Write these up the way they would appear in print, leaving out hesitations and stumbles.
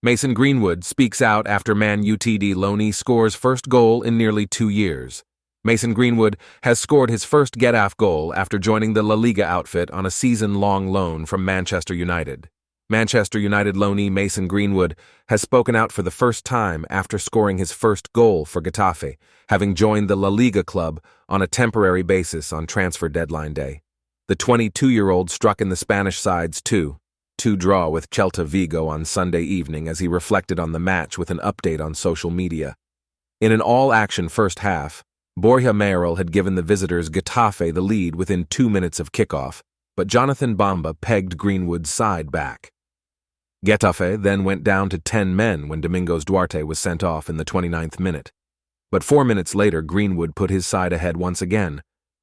Mason Greenwood speaks out after Man Utd loanee scores first goal in nearly 2 years. Mason Greenwood has scored his first Getafe goal after joining the La Liga outfit on a season-long loan from Manchester United. Manchester United loanee Mason Greenwood has spoken out for the first time after scoring his first goal for Getafe, having joined the La Liga club on a temporary basis on transfer deadline day. The 22-year-old struck in the Spanish side's 2-2 draw with Celta Vigo on Sunday evening as he reflected on the match with an update on social media. In an all-action first half, Borja Mayoral had given the visitors Getafe the lead within 2 minutes of kickoff, but Jonathan Bamba pegged Greenwood's side back. Getafe then went down to 10 men when Domingos Duarte was sent off in the 29th minute. But 4 minutes later, Greenwood put his side ahead once again,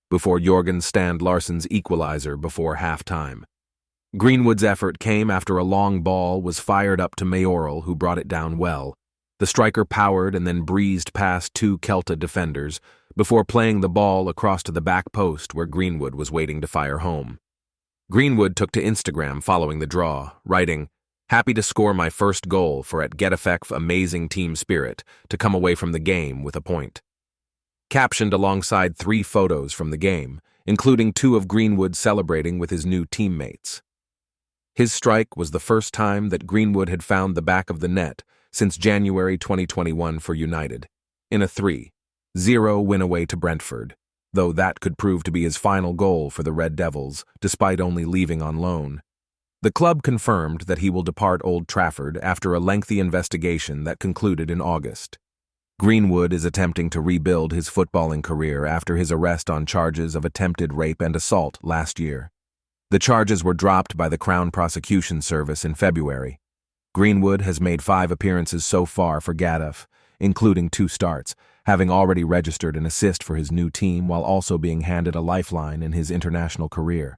before Jorgen Strand Larsen's equalizer before halftime. Greenwood's effort came after a long ball was fired up to Mayoral, who brought it down well. The striker powered and then breezed past 2 Celta defenders before playing the ball across to the back post where Greenwood was waiting to fire home. Greenwood took to Instagram following the draw, writing, "Happy to score my first goal for at Getafe, amazing team spirit to come away from the game with a point." Captioned alongside 3 photos from the game, including 2 of Greenwood celebrating with his new teammates. His strike was the first time that Greenwood had found the back of the net since January 2021 for United, in a 3-0 win away to Brentford, though that could prove to be his final goal for the Red Devils, despite only leaving on loan. The club confirmed that he will depart Old Trafford after a lengthy investigation that concluded in August. Greenwood is attempting to rebuild his footballing career after his arrest on charges of attempted rape and assault last year. The charges were dropped by the Crown Prosecution Service in February. Greenwood has made 5 appearances so far for Getafe, including 2 starts, having already registered an assist for his new team while also being handed a lifeline in his international career.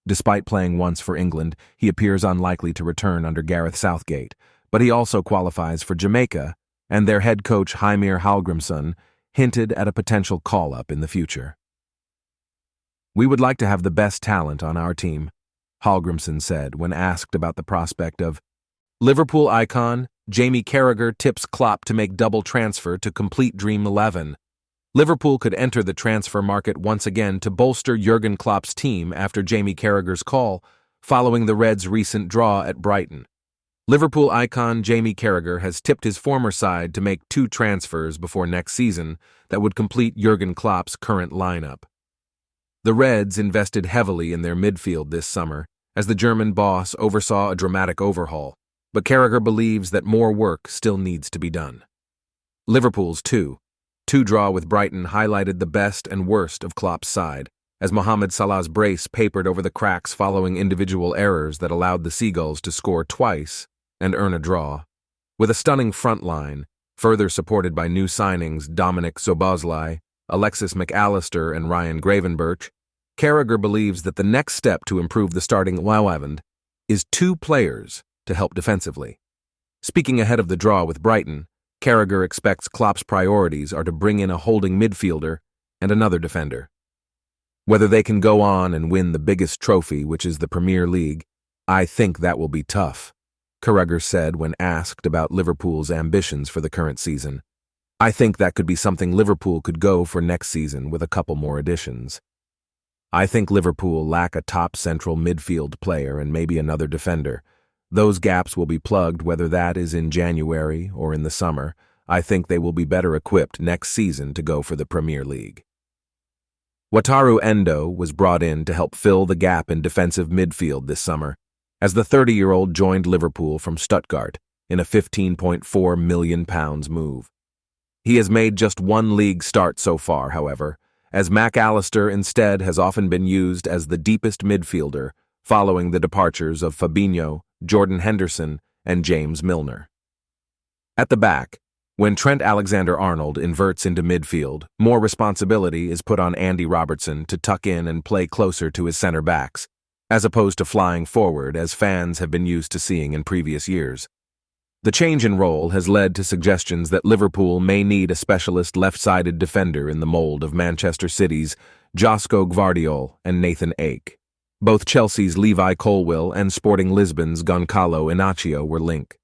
Despite playing once for England, he appears unlikely to return under Gareth Southgate, but he also qualifies for Jamaica, and their head coach Heimir Hallgrimsson hinted at a potential call-up in the future. "We would like to have the best talent on our team," Hallgrimsson said when asked about the prospect of Liverpool icon Jamie Carragher tips Klopp to make double transfer to complete Dream 11. Liverpool could enter the transfer market once again to bolster Jurgen Klopp's team after Jamie Carragher's call, following the Reds' recent draw at Brighton. Liverpool icon Jamie Carragher has tipped his former side to make 2 transfers before next season that would complete Jurgen Klopp's current lineup. The Reds invested heavily in their midfield this summer as the German boss oversaw a dramatic overhaul, but Carragher believes that more work still needs to be done. Liverpool's 2-2 draw with Brighton highlighted the best and worst of Klopp's side, as Mohamed Salah's brace papered over the cracks following individual errors that allowed the Seagulls to score twice and earn a draw. With a stunning front line, further supported by new signings Dominic Szoboszlai, Alexis McAllister, and Ryan Gravenberch, Carragher believes that the next step to improve the starting 11 is 2 players to help defensively. Speaking ahead of the draw with Brighton, Carragher expects Klopp's priorities are to bring in a holding midfielder and another defender. "Whether they can go on and win the biggest trophy, which is the Premier League, I think that will be tough," Carragher said when asked about Liverpool's ambitions for the current season. "I think that could be something Liverpool could go for next season with a couple more additions. I think Liverpool lack a top central midfield player and maybe another defender. Those gaps will be plugged whether that is in January or in the summer. I think they will be better equipped next season to go for the Premier League." Wataru Endo was brought in to help fill the gap in defensive midfield this summer, as the 30-year-old joined Liverpool from Stuttgart in a £15.4 million move. He has made just 1 league start so far, however, as McAllister instead has often been used as the deepest midfielder following the departures of Fabinho, Jordan Henderson, and James Milner. At the back, when Trent Alexander-Arnold inverts into midfield, more responsibility is put on Andy Robertson to tuck in and play closer to his center backs, as opposed to flying forward as fans have been used to seeing in previous years. The change in role has led to suggestions that Liverpool may need a specialist left-sided defender in the mold of Manchester City's Josko Gvardiol and Nathan Ake. Both Chelsea's Levi Colwill and Sporting Lisbon's Goncalo Inacio were linked.